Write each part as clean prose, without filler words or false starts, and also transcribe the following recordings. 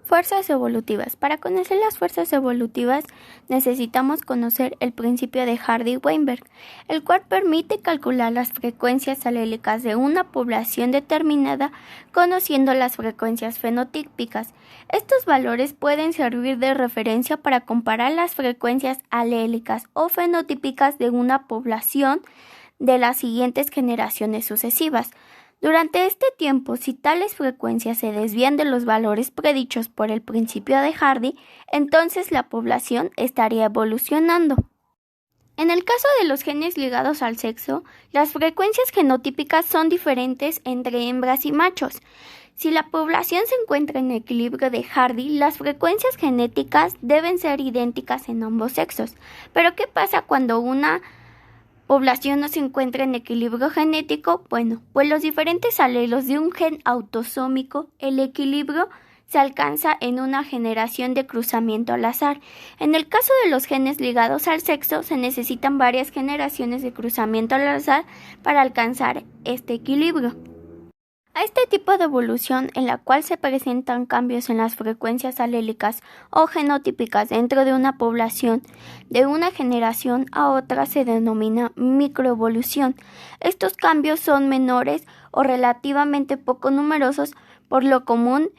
Fuerzas evolutivas. Para conocer las fuerzas evolutivas necesitamos conocer el principio de Hardy-Weinberg, el cual permite calcular las frecuencias alélicas de una población determinada conociendo las frecuencias fenotípicas. Estos valores pueden servir de referencia para comparar las frecuencias alélicas o fenotípicas de una población de las siguientes generaciones sucesivas. Durante este tiempo, si tales frecuencias se desvían de los valores predichos por el principio de Hardy, entonces la población estaría evolucionando. En el caso de los genes ligados al sexo, las frecuencias genotípicas son diferentes entre hembras y machos. Si la población se encuentra en equilibrio de Hardy, las frecuencias genéticas deben ser idénticas en ambos sexos. Pero ¿qué pasa cuando una población no se encuentra en equilibrio genético? Bueno, pues los diferentes alelos de un gen autosómico, el equilibrio se alcanza en una generación de cruzamiento al azar. En el caso de los genes ligados al sexo, se necesitan varias generaciones de cruzamiento al azar para alcanzar este equilibrio. A este tipo de evolución, en la cual se presentan cambios en las frecuencias alélicas o genotípicas dentro de una población, de una generación a otra, se denomina microevolución. Estos cambios son menores o relativamente poco numerosos, por lo común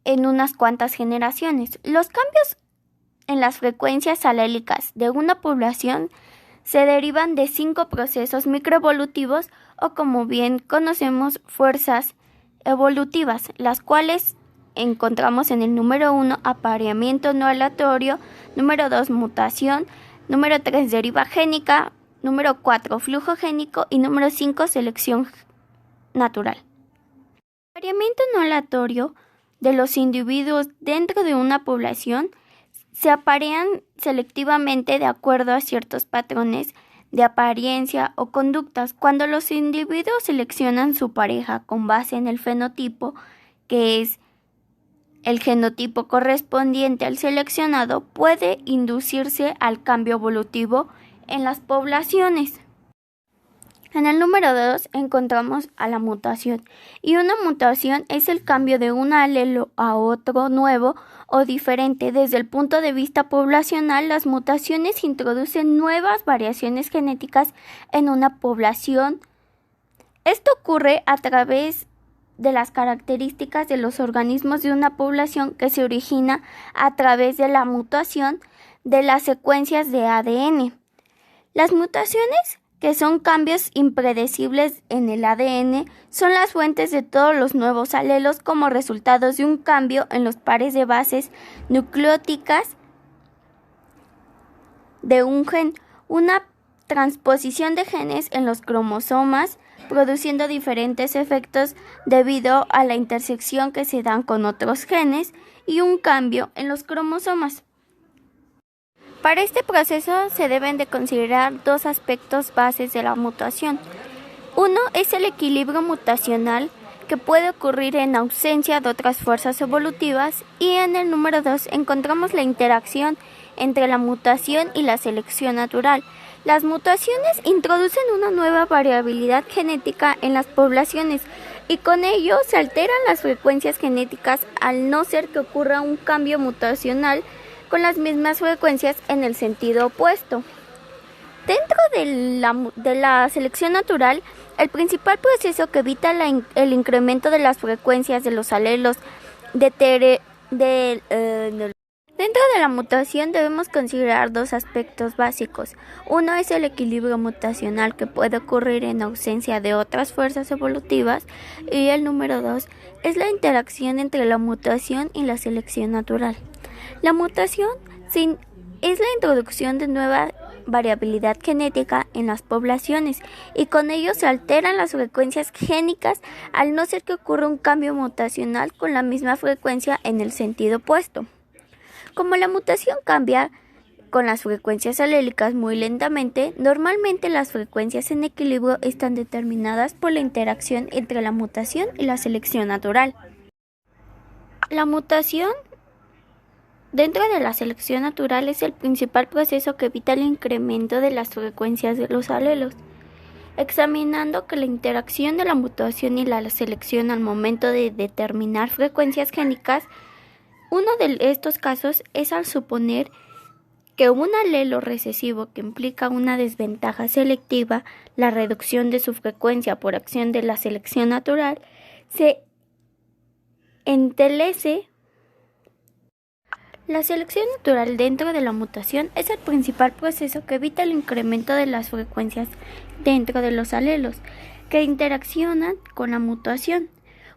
en unas cuantas generaciones. Los cambios en las frecuencias alélicas de una población se derivan de 5 procesos microevolutivos o, como bien conocemos, fuerzas evolutivas, las cuales encontramos en el número 1, apareamiento no aleatorio, número 2, mutación, número 3, deriva génica, número 4, flujo génico y número 5, selección natural. El apareamiento no aleatorio de los individuos dentro de una población se aparean selectivamente de acuerdo a ciertos patrones de apariencia o conductas. Cuando los individuos seleccionan su pareja con base en el fenotipo, que es el genotipo correspondiente al seleccionado, puede inducirse al cambio evolutivo en las poblaciones. En el número 2 encontramos a la mutación, y una mutación es el cambio de un alelo a otro nuevo o diferente. Desde el punto de vista poblacional, las mutaciones introducen nuevas variaciones genéticas en una población. Esto ocurre a través de las características de los organismos de una población que se origina a través de la mutación de las secuencias de ADN. Las mutaciones, que son cambios impredecibles en el ADN, son las fuentes de todos los nuevos alelos como resultados de un cambio en los pares de bases nucleóticas de un gen, una transposición de genes en los cromosomas, produciendo diferentes efectos debido a la intersección que se dan con otros genes y un cambio en los cromosomas. Para este proceso se deben de considerar 2 aspectos bases de la mutación. Uno es el equilibrio mutacional, que puede ocurrir en ausencia de otras fuerzas evolutivas, y en el número 2 encontramos la interacción entre la mutación y la selección natural. Las mutaciones introducen una nueva variabilidad genética en las poblaciones y con ello se alteran las frecuencias genéticas, al no ser que ocurra un cambio mutacional con las mismas frecuencias en el sentido opuesto. Dentro de la selección natural, el principal proceso que evita el incremento de las frecuencias de los alelos dentro de la mutación debemos considerar 2 aspectos básicos. Uno es el equilibrio mutacional, que puede ocurrir en ausencia de otras fuerzas evolutivas, y el número 2 es la interacción entre la mutación y la selección natural. La mutación es la introducción de nueva variabilidad genética en las poblaciones y con ello se alteran las frecuencias génicas, al no ser que ocurra un cambio mutacional con la misma frecuencia en el sentido opuesto. Como la mutación cambia con las frecuencias alélicas muy lentamente, normalmente las frecuencias en equilibrio están determinadas por la interacción entre la mutación y la selección natural. La mutación dentro de la selección natural es el principal proceso que evita el incremento de las frecuencias de los alelos. Examinando que la interacción de la mutación y la selección al momento de determinar frecuencias génicas Uno de estos casos es al suponer que un alelo recesivo que implica una desventaja selectiva, la reducción de su frecuencia por acción de la selección natural, se entelece. La selección natural dentro de la mutación es el principal proceso que evita el incremento de las frecuencias dentro de los alelos que interaccionan con la mutación.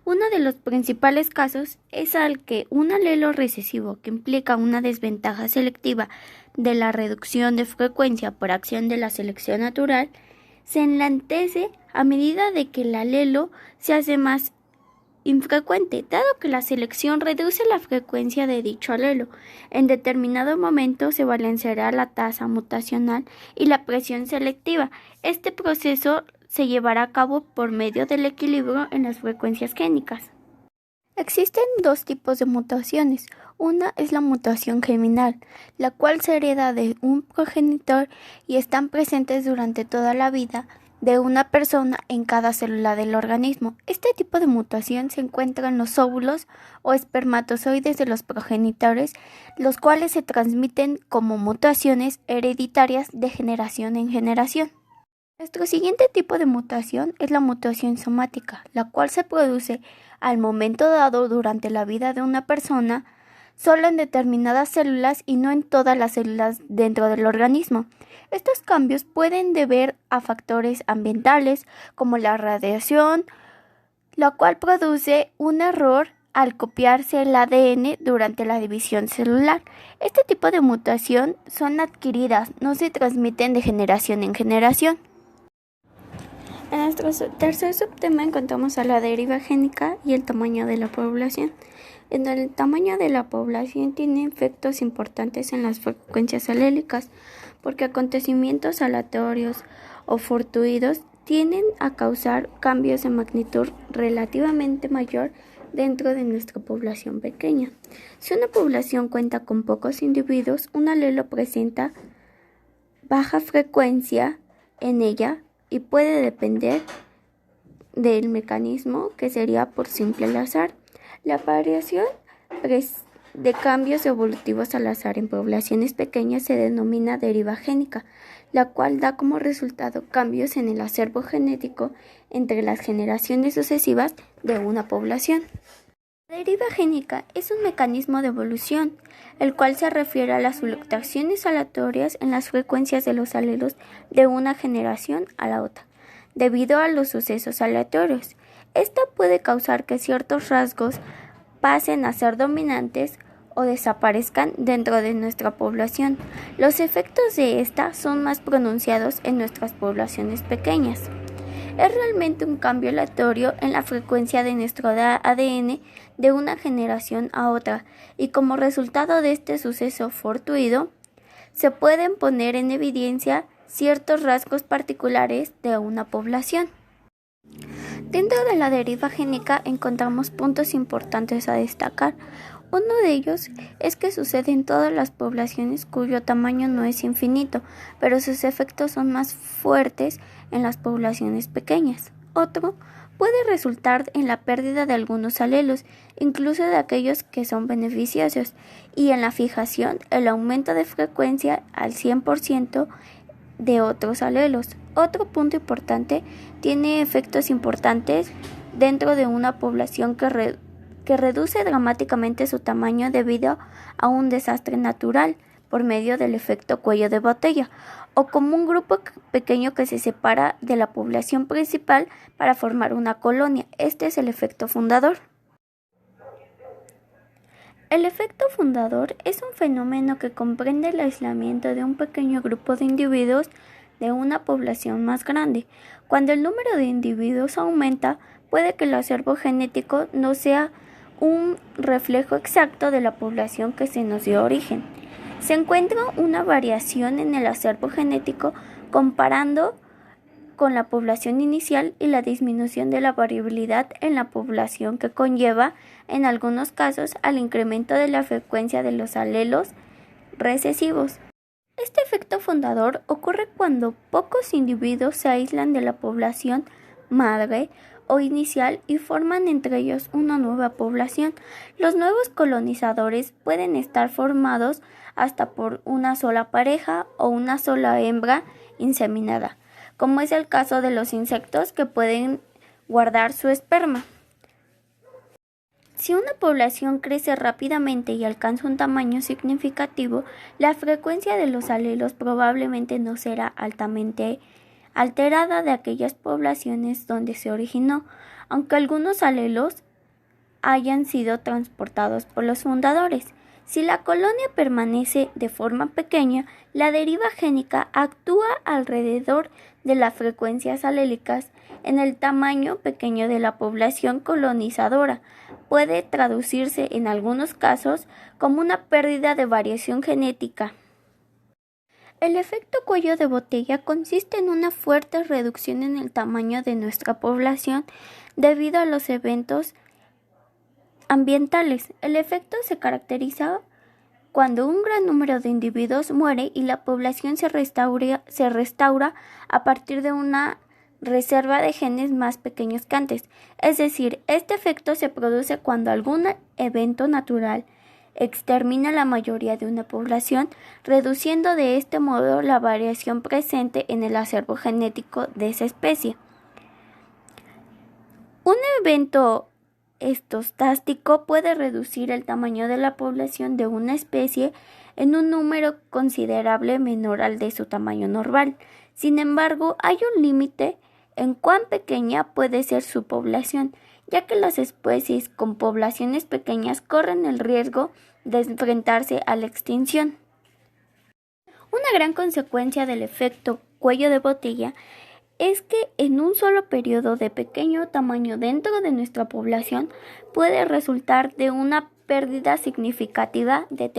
Uno de los principales casos es al que un alelo recesivo que implica una desventaja selectiva de la reducción de frecuencia por acción de la selección natural se enlentece a medida de que el alelo se hace más infrecuente, dado que la selección reduce la frecuencia de dicho alelo. En determinado momento se balanceará la tasa mutacional y la presión selectiva. Este proceso se llevará a cabo por medio del equilibrio en las frecuencias génicas. Existen dos tipos de mutaciones. Una es la mutación germinal, la cual se hereda de un progenitor y están presentes durante toda la vida de una persona en cada célula del organismo. Este tipo de mutación se encuentra en los óvulos o espermatozoides de los progenitores, los cuales se transmiten como mutaciones hereditarias de generación en generación. Nuestro siguiente tipo de mutación es la mutación somática, la cual se produce al momento dado durante la vida de una persona, solo en determinadas células y no en todas las células dentro del organismo. Estos cambios pueden deber a factores ambientales como la radiación, la cual produce un error al copiarse el ADN durante la división celular. Este tipo de mutación son adquiridas, no se transmiten de generación en generación. En nuestro tercer subtema encontramos a la deriva génica y el tamaño de la población. En el tamaño de la población tiene efectos importantes en las frecuencias alélicas, porque acontecimientos aleatorios o fortuitos tienden a causar cambios de magnitud relativamente mayor dentro de nuestra población pequeña. Si una población cuenta con pocos individuos, un alelo presenta baja frecuencia en ella y puede depender del mecanismo que sería por simple azar. La variación de cambios evolutivos al azar en poblaciones pequeñas se denomina deriva génica, la cual da como resultado cambios en el acervo genético entre las generaciones sucesivas de una población. La deriva génica es un mecanismo de evolución, el cual se refiere a las fluctuaciones aleatorias en las frecuencias de los alelos de una generación a la otra, debido a los sucesos aleatorios. Esta puede causar que ciertos rasgos pasen a ser dominantes o desaparezcan dentro de nuestra población. Los efectos de esta son más pronunciados en nuestras poblaciones pequeñas. Es realmente un cambio aleatorio en la frecuencia de nuestro ADN de una generación a otra, y como resultado de este suceso fortuito, se pueden poner en evidencia ciertos rasgos particulares de una población. Dentro de la deriva génica encontramos puntos importantes a destacar. Uno de ellos es que sucede en todas las poblaciones cuyo tamaño no es infinito, pero sus efectos son más fuertes en las poblaciones pequeñas. Otro puede resultar en la pérdida de algunos alelos, incluso de aquellos que son beneficiosos, y en la fijación, el aumento de frecuencia al 100% de otros alelos. Otro punto importante tiene efectos importantes dentro de una población que reduce dramáticamente su tamaño debido a un desastre natural por medio del efecto cuello de botella, o como un grupo pequeño que se separa de la población principal para formar una colonia. Este es el efecto fundador. El efecto fundador es un fenómeno que comprende el aislamiento de un pequeño grupo de individuos de una población más grande. Cuando el número de individuos aumenta, puede que el acervo genético no sea un reflejo exacto de la población que se nos dio origen. Se encuentra una variación en el acervo genético comparando con la población inicial y la disminución de la variabilidad en la población que conlleva, en algunos casos, al incremento de la frecuencia de los alelos recesivos. Este efecto fundador ocurre cuando pocos individuos se aíslan de la población madre o inicial y forman entre ellos una nueva población. Los nuevos colonizadores pueden estar formados hasta por una sola pareja o una sola hembra inseminada, como es el caso de los insectos que pueden guardar su esperma. Si una población crece rápidamente y alcanza un tamaño significativo, la frecuencia de los alelos probablemente no será altamente alterada de aquellas poblaciones donde se originó, aunque algunos alelos hayan sido transportados por los fundadores. Si la colonia permanece de forma pequeña, la deriva génica actúa alrededor de las frecuencias alélicas en el tamaño pequeño de la población colonizadora. Puede traducirse en algunos casos como una pérdida de variación genética. El efecto cuello de botella consiste en una fuerte reducción en el tamaño de nuestra población debido a los eventos ambientales. El efecto se caracteriza cuando un gran número de individuos muere y la población se restaura a partir de una reserva de genes más pequeños que antes. Es decir, este efecto se produce cuando algún evento natural extermina la mayoría de una población, reduciendo de este modo la variación presente en el acervo genético de esa especie. Un evento estocástico puede reducir el tamaño de la población de una especie en un número considerable menor al de su tamaño normal. Sin embargo, hay un límite en cuán pequeña puede ser su población, ya que las especies con poblaciones pequeñas corren el riesgo de enfrentarse a la extinción. Una gran consecuencia del efecto cuello de botella es que en un solo periodo de pequeño tamaño dentro de nuestra población puede resultar de una pérdida significativa de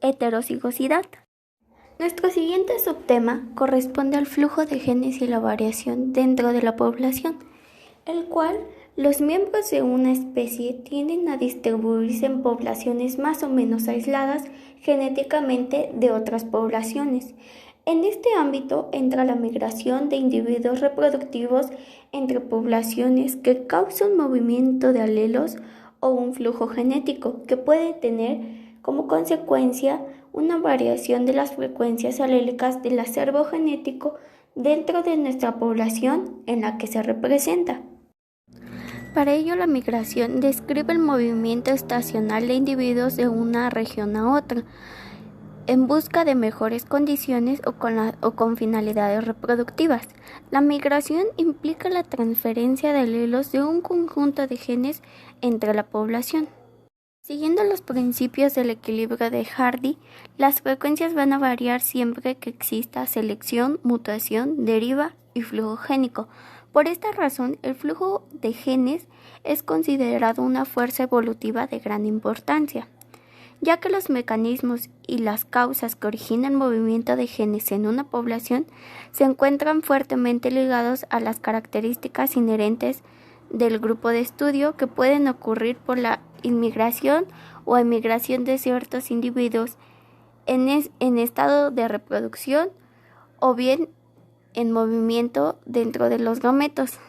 heterocigosidad. Nuestro siguiente subtema corresponde al flujo de genes y la variación dentro de la población, el cual los miembros de una especie tienden a distribuirse en poblaciones más o menos aisladas genéticamente de otras poblaciones. En este ámbito entra la migración de individuos reproductivos entre poblaciones que causa un movimiento de alelos o un flujo genético que puede tener como consecuencia una variación de las frecuencias alélicas del acervo genético dentro de nuestra población en la que se representa. Para ello, la migración describe el movimiento estacional de individuos de una región a otra, en busca de mejores condiciones o con finalidades reproductivas. La migración implica la transferencia de alelos de un conjunto de genes entre la población. Siguiendo los principios del equilibrio de Hardy, las frecuencias van a variar siempre que exista selección, mutación, deriva y flujo génico. Por esta razón, el flujo de genes es considerado una fuerza evolutiva de gran importancia, ya que los mecanismos y las causas que originan el movimiento de genes en una población se encuentran fuertemente ligados a las características inherentes del grupo de estudio que pueden ocurrir por la inmigración o emigración de ciertos individuos en estado de reproducción o bien en movimiento dentro de los gametos.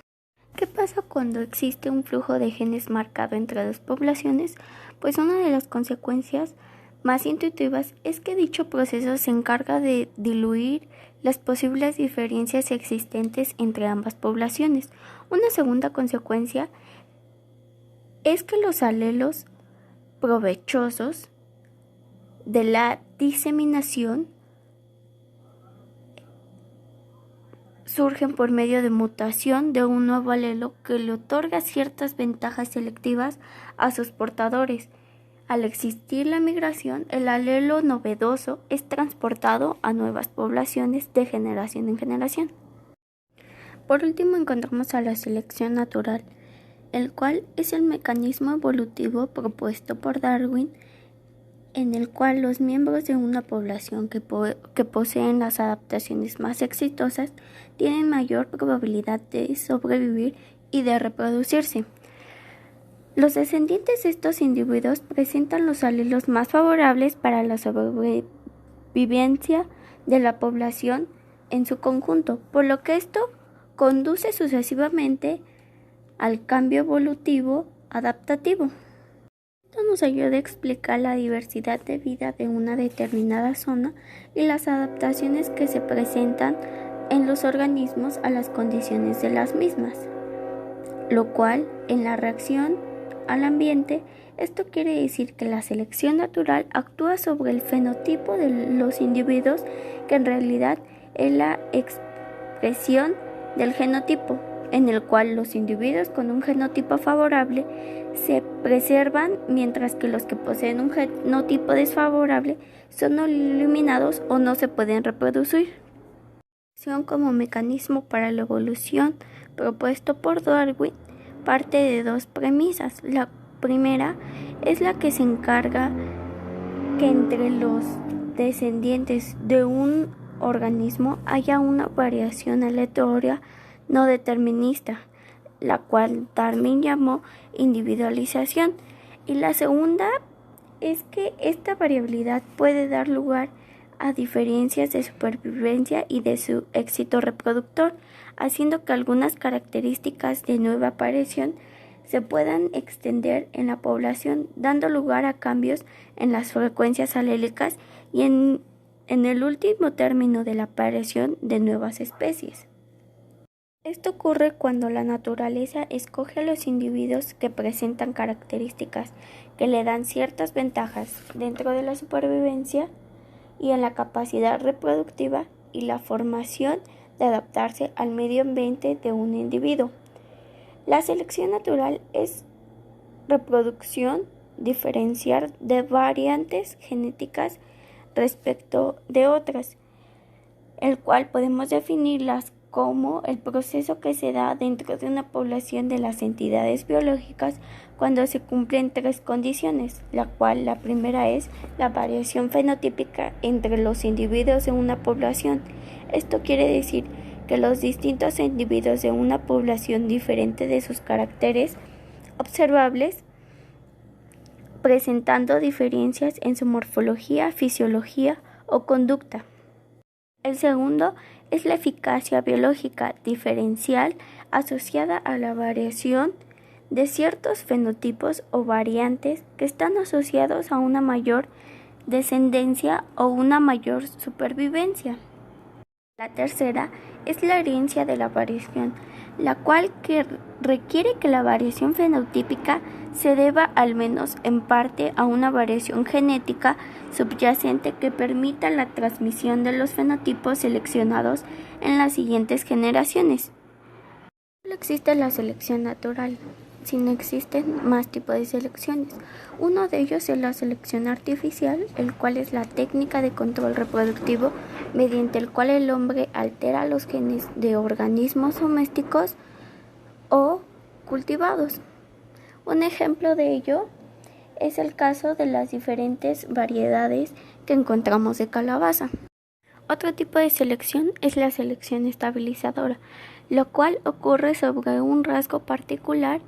¿Qué pasa cuando existe un flujo de genes marcado entre dos poblaciones? Pues una de las consecuencias más intuitivas es que dicho proceso se encarga de diluir las posibles diferencias existentes entre ambas poblaciones. Una segunda consecuencia es que los alelos provechosos de la diseminación surgen por medio de mutación de un nuevo alelo que le otorga ciertas ventajas selectivas a sus portadores. Al existir la migración, el alelo novedoso es transportado a nuevas poblaciones de generación en generación. Por último, encontramos a la selección natural, el cual es el mecanismo evolutivo propuesto por Darwin, en el cual los miembros de una población que poseen las adaptaciones más exitosas tienen mayor probabilidad de sobrevivir y de reproducirse. Los descendientes de estos individuos presentan los alelos más favorables para la sobrevivencia de la población en su conjunto, por lo que esto conduce sucesivamente al cambio evolutivo adaptativo. Esto nos ayuda a explicar la diversidad de vida de una determinada zona y las adaptaciones que se presentan en los organismos a las condiciones de las mismas, lo cual en la reacción al ambiente, esto quiere decir que la selección natural actúa sobre el fenotipo de los individuos, que en realidad es la expresión del genotipo, en el cual los individuos con un genotipo favorable se preservan, mientras que los que poseen un genotipo desfavorable son eliminados o no se pueden reproducir. Como mecanismo para la evolución propuesto por Darwin parte de dos premisas. La primera es la que se encarga que entre los descendientes de un organismo haya una variación aleatoria no determinista, la cual Darwin llamó individualización, y la segunda es que esta variabilidad puede dar lugar a diferencias de supervivencia y de su éxito reproductor, haciendo que algunas características de nueva aparición se puedan extender en la población, dando lugar a cambios en las frecuencias alélicas y en el último término de la aparición de nuevas especies. Esto ocurre cuando la naturaleza escoge a los individuos que presentan características que le dan ciertas ventajas dentro de la supervivencia y en la capacidad reproductiva y la formación de adaptarse al medio ambiente de un individuo. La selección natural es reproducción diferencial de variantes genéticas respecto de otras, el cual podemos definirlas como el proceso que se da dentro de una población de las entidades biológicas cuando se cumplen tres condiciones, la cual la primera es la variación fenotípica entre los individuos de una población. Esto quiere decir que los distintos individuos de una población diferente de sus caracteres observables, presentando diferencias en su morfología, fisiología o conducta. El segundo es la eficacia biológica diferencial asociada a la variación de ciertos fenotipos o variantes que están asociados a una mayor descendencia o una mayor supervivencia. La tercera es la herencia de la variación, la cual requiere que la variación fenotípica se deba al menos en parte a una variación genética subyacente que permita la transmisión de los fenotipos seleccionados en las siguientes generaciones. No existe la selección natural, sino existen más tipos de selecciones. Uno de ellos es la selección artificial, el cual es la técnica de control reproductivo mediante el cual el hombre altera los genes de organismos domésticos o cultivados. Un ejemplo de ello es el caso de las diferentes variedades que encontramos de calabaza. Otro tipo de selección es la selección estabilizadora, lo cual ocurre sobre un rasgo particular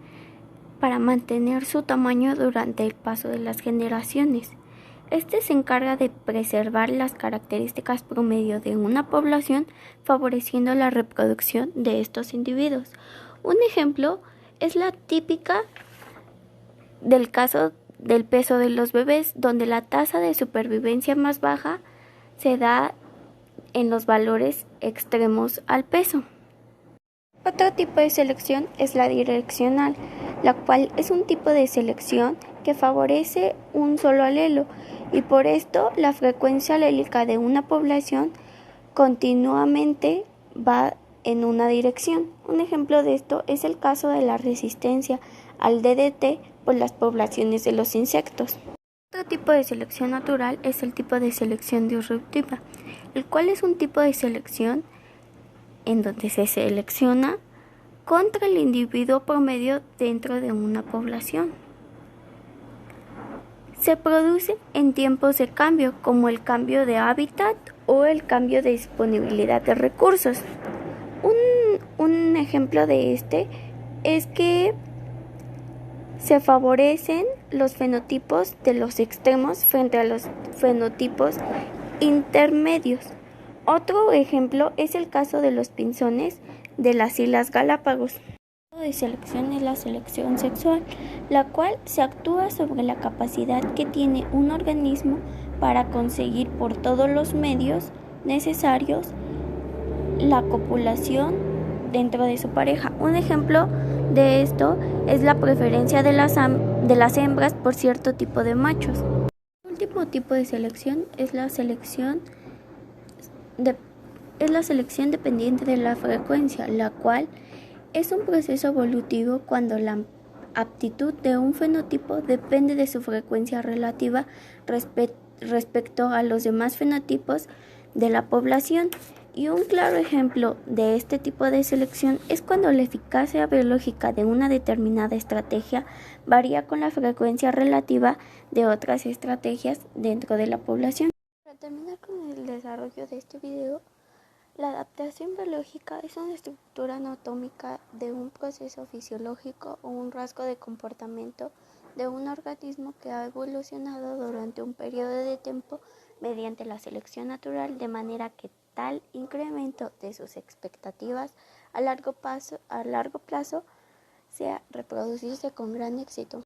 para mantener su tamaño durante el paso de las generaciones. Este se encarga de preservar las características promedio de una población, favoreciendo la reproducción de estos individuos. Un ejemplo es la típica del caso del peso de los bebés, donde la tasa de supervivencia más baja se da en los valores extremos al peso. Otro tipo de selección es la direccional, la cual es un tipo de selección que favorece un solo alelo y por esto la frecuencia alélica de una población continuamente va en una dirección. Un ejemplo de esto es el caso de la resistencia al DDT por las poblaciones de los insectos. Otro tipo de selección natural es el tipo de selección disruptiva, el cual es un tipo de selección en donde se selecciona contra el individuo promedio dentro de una población. Se produce en tiempos de cambio, como el cambio de hábitat o el cambio de disponibilidad de recursos. Un ejemplo de este es que se favorecen los fenotipos de los extremos frente a los fenotipos intermedios. Otro ejemplo es el caso de los pinzones de las Islas Galápagos. De selección es la selección sexual, la cual se actúa sobre la capacidad que tiene un organismo para conseguir por todos los medios necesarios la copulación dentro de su pareja. Un ejemplo de esto es la preferencia de las hembras por cierto tipo de machos. El último tipo de selección es la selección dependiente de la frecuencia, la cual es un proceso evolutivo cuando la aptitud de un fenotipo depende de su frecuencia relativa respecto a los demás fenotipos de la población. Y un claro ejemplo de este tipo de selección es cuando la eficacia biológica de una determinada estrategia varía con la frecuencia relativa de otras estrategias dentro de la población. Para terminar con el desarrollo de este video, la adaptación biológica es una estructura anatómica de un proceso fisiológico o un rasgo de comportamiento de un organismo que ha evolucionado durante un periodo de tiempo mediante la selección natural, de manera que tal incremento de sus expectativas a largo plazo sea reproducirse con gran éxito.